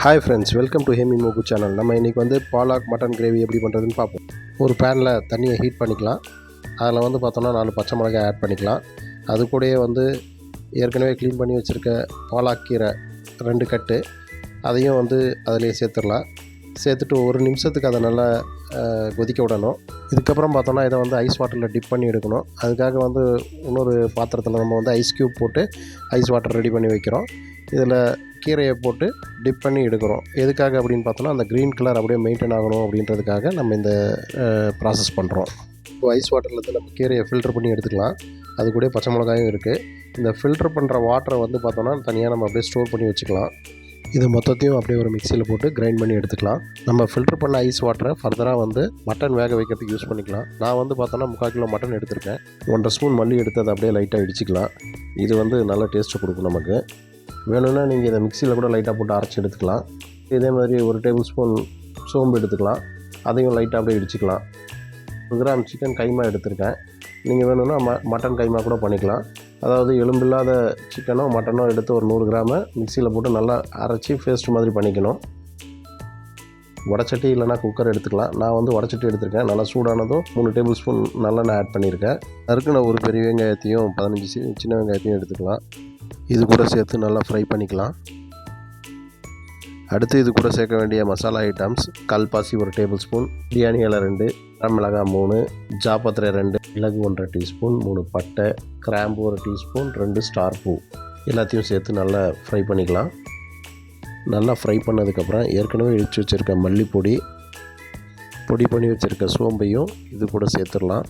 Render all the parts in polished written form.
Hi friends, welcome to ஹேமி மோகு channel. நம்ம இன்றைக்கி பாலாக் மட்டன் கிரேவி எப்படி பண்ணுறதுன்னு பார்ப்போம். ஒரு பேனில் தண்ணியை ஹீட் பண்ணிக்கலாம். அதில் பார்த்தோன்னா 4 பச்சை மிளகாய் ஆட் பண்ணிக்கலாம். அது கூடயே ஏற்கனவே க்ளீன் பண்ணி வச்சுருக்க பாலாக் கீரை 2 கட்டு அதையும் அதிலே சேர்த்துடலாம். சேர்த்துட்டு ஒரு நிமிஷத்துக்கு அதை நல்லா கொதிக்க விடணும். இதுக்கப்புறம் பார்த்தோன்னா இதை ஐஸ் வாட்டரில் டிப் பண்ணி எடுக்கணும். அதுக்காக இன்னொரு பாத்திரத்தில் நம்ம ஐஸ் க்யூப் போட்டு ஐஸ் வாட்டர் ரெடி பண்ணி வைக்கிறோம். இதில் கீரையை போட்டு டிப் பண்ணி எடுக்கிறோம். எதுக்காக அப்படின்னு பார்த்தோன்னா அந்த க்ரீன் கலர் அப்படியே மெயின்டைன் ஆகணும் அப்படின்றதுக்காக நம்ம இந்த ப்ராசஸ் பண்ணுறோம். இப்போ ஐஸ் வாட்டரில் நம்ம கீரையை ஃபில்டர் பண்ணி எடுத்துக்கலாம். அது கூட பச்சை மிளகாயும் இருக்குது. இந்த ஃபில்டர் பண்ணுற வாட்டரை பார்த்தோன்னா தனியாக நம்ம அப்படியே ஸ்டோர் பண்ணி வச்சுக்கலாம். இது மொத்தத்தையும் அப்படியே ஒரு மிக்சியில் போட்டு கிரைண்ட் பண்ணி எடுத்துக்கலாம். நம்ம ஃபில்டர் பண்ண ஐஸ் வாட்டரை ஃபர்தராக மட்டன் வேக வைக்கிறதுக்கு யூஸ் பண்ணிக்கலாம். நான் பார்த்தோன்னா 3/4 கிலோ மட்டன் எடுத்திருக்கேன். 1.5 ஸ்பூன் மல்லி எடுத்து அதை அப்படியே லைட்டாக இடிச்சிக்கலாம். இது நல்ல டேஸ்ட்டு கொடுக்கும் நமக்கு. வேணும்னா நீங்கள் இதை மிக்சியில் கூட லைட்டாக போட்டு அரைச்சி எடுத்துக்கலாம். இதே மாதிரி 1 டேபிள் ஸ்பூன் சோம்பு எடுத்துக்கலாம். அதையும் லைட்டாக அப்படியே இடிச்சிக்கலாம். 1 கிராம் சிக்கன் கைமா எடுத்திருக்கேன். நீங்கள் வேணும்னா மட்டன் கைமா கூட பண்ணிக்கலாம். அதாவது எலும்பில்லாத சிக்கனோ மட்டனோ எடுத்து ஒரு 100 கிராமை மிக்சியில் போட்டு நல்லா அரைச்சி பேஸ்ட் மாதிரி பண்ணிக்கணும். வடச்சட்டி இல்லைனா குக்கர் எடுத்துக்கலாம். நான் வடச்சட்டி எடுத்திருக்கேன். நல்லா சூடானதும் 3 டேபிள் ஸ்பூன் நல்லெண்ணெய் ஆட் பண்ணியிருக்கேன். நறுக்குன ஒரு பெரிய வெங்காயத்தையும் 15 சின்ன வெங்காயத்தையும் எடுத்துக்கலாம். இது கூட சேர்த்து நல்லா ஃப்ரை பண்ணிக்கலாம். அடுத்து இது கூட சேர்க்க வேண்டிய மசாலா ஐட்டம்ஸ்: கல்பாசி 1 டேபிள் ஸ்பூன், பிரியாணி இலை 2, மிளகாய் 3, ஜாப்பத்திரை 2, மிளகு 1/2 டீஸ்பூன், 3 பட்டை, கிராம்பு 1 டீஸ்பூன், 2 ஸ்டார் பூ எல்லாத்தையும் சேர்த்து நல்லா ஃப்ரை பண்ணிக்கலாம். நல்லா ஃப்ரை பண்ணதுக்கப்புறம் ஏற்கனவே இடித்து வச்சுருக்க மல்லிப்பொடி, பொடி பண்ணி வச்சுருக்க சோம்பையும் இது கூட சேர்த்துடலாம்.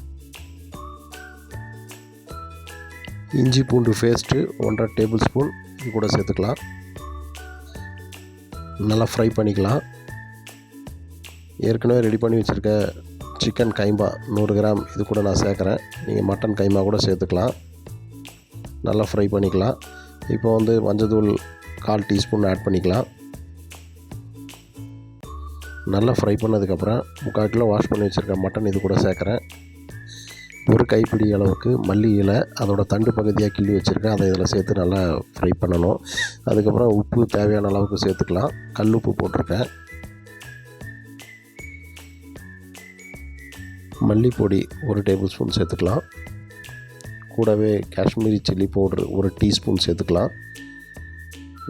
இஞ்சி பூண்டு பேஸ்ட்டு 1/2 டேபிள் ஸ்பூன் இது கூட சேர்த்துக்கலாம். நல்லா ஃப்ரை பண்ணிக்கலாம். ஏற்கனவே ரெடி பண்ணி வச்சுருக்க சிக்கன் கைமா 100 கிராம் இது கூட நான் சேர்க்குறேன். நீங்கள் மட்டன் கைமா கூட சேர்த்துக்கலாம். நல்லா ஃப்ரை பண்ணிக்கலாம். இப்போ மஞ்சள்தூள் 1/4 டீஸ்பூன் ஆட் பண்ணிக்கலாம். நல்லா ஃப்ரை பண்ணதுக்கப்புறம் 3/4 கிலோ வாஷ் பண்ணி வச்சுருக்க மட்டன் இது கூட சேர்க்குறேன். ஒரு கைப்பிடி அளவுக்கு மல்லி இலை அதோட தண்டு பகுதியாக கிள்ளி வச்சுருக்கேன். அதை இதில் சேர்த்து நல்லா ஃப்ரை பண்ணணும். அதுக்கப்புறம் உப்பு தேவையான அளவுக்கு சேர்த்துக்கலாம். கல் உப்பு போட்டிருக்கேன். மல்லிப்பொடி 1 டேபிள் ஸ்பூன் சேர்த்துக்கலாம். கூடவே காஷ்மீரி சில்லி பவுட்ரு 1 டீஸ்பூன் சேர்த்துக்கலாம்.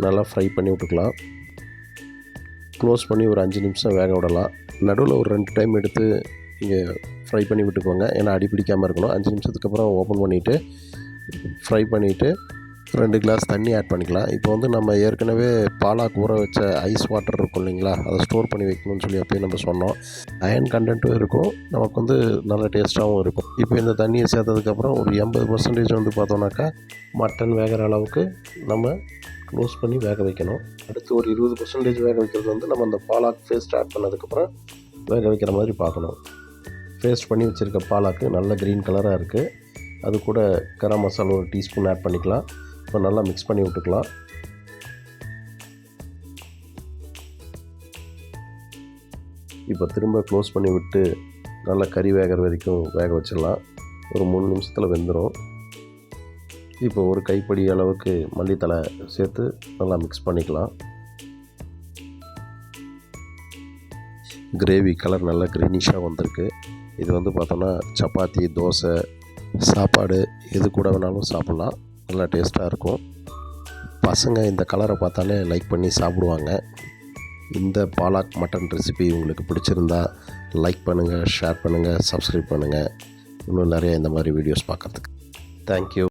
நல்லா ஃப்ரை பண்ணி விட்டுக்கலாம். க்ளோஸ் பண்ணி ஒரு 5 நிமிஷம் வேக விடலாம். நடுவில் ஒரு 2 டைம் எடுத்து இங்கே ஃப்ரை பண்ணி விட்டுக்கோங்க. ஏன்னா அடி பிடிக்காமல் இருக்கணும். 5 நிமிஷத்துக்கு அப்புறம் ஓப்பன் பண்ணிவிட்டு ஃப்ரை பண்ணிவிட்டு 2 கிளாஸ் தண்ணி ஆட் பண்ணிக்கலாம். இப்போ நம்ம ஏற்கனவே பாலாக் ஊற வச்ச ஐஸ் வாட்டர் இருக்கும் இல்லைங்களா, அதை ஸ்டோர் பண்ணி வைக்கணும்னு சொல்லி அப்போயே நம்ம சொன்னோம். அயன் கண்டென்ட்டும் இருக்கும், நமக்கு நல்ல டேஸ்ட்டாகவும் இருக்கும். இப்போ இந்த தண்ணியை சேர்த்ததுக்கப்புறம் ஒரு 80% பார்த்தோன்னாக்கா மட்டன் வேகிற அளவுக்கு நம்ம க்ளோஸ் பண்ணி வேக வைக்கணும். அடுத்து ஒரு 20% வேக வைக்கிறது நம்ம அந்த பாலாக் பேஸ்ட் ஆட் பண்ணதுக்கப்புறம் வேக வைக்கிற மாதிரி பார்க்கணும். பேஸ்ட் பண்ணி வச்சுருக்க பாலாக்கு நல்ல க்ரீன் கலராக இருக்குது. அது கூட கரம் மசாலா 1 டீஸ்பூன் ஆட் பண்ணிக்கலாம். இப்போ நல்லா மிக்ஸ் பண்ணி விட்டுக்கலாம். இப்போ திரும்ப க்ளோஸ் பண்ணி விட்டு நல்லா கறி வேகிற வரைக்கும் வேக வச்சிடலாம். ஒரு 3 நிமிஷத்தில் வெந்துடும். இப்போ ஒரு கைப்பிடி அளவுக்கு மல்லித்தலை சேர்த்து நல்லா மிக்ஸ் பண்ணிக்கலாம். கிரேவி கலர் நல்லா க்ரீனிஷாக வந்திருக்கு. இது பார்த்தோன்னா சப்பாத்தி, தோசை, சாப்பாடு எது கூட வேணாலும் சாப்பிட்லாம். நல்லா டேஸ்ட்டாக இருக்கும். பசங்க இந்த கலரை பார்த்தாலே லைக் பண்ணி சாப்பிடுவாங்க. இந்த பாலாக் மட்டன் ரெசிபி உங்களுக்கு பிடிச்சிருந்தா லைக் பண்ணுங்கள், ஷேர் பண்ணுங்கள், சப்ஸ்கிரைப் பண்ணுங்கள். இன்னும் நிறைய இந்த மாதிரி வீடியோஸ் பார்க்குறதுக்கு. தேங்க்யூ.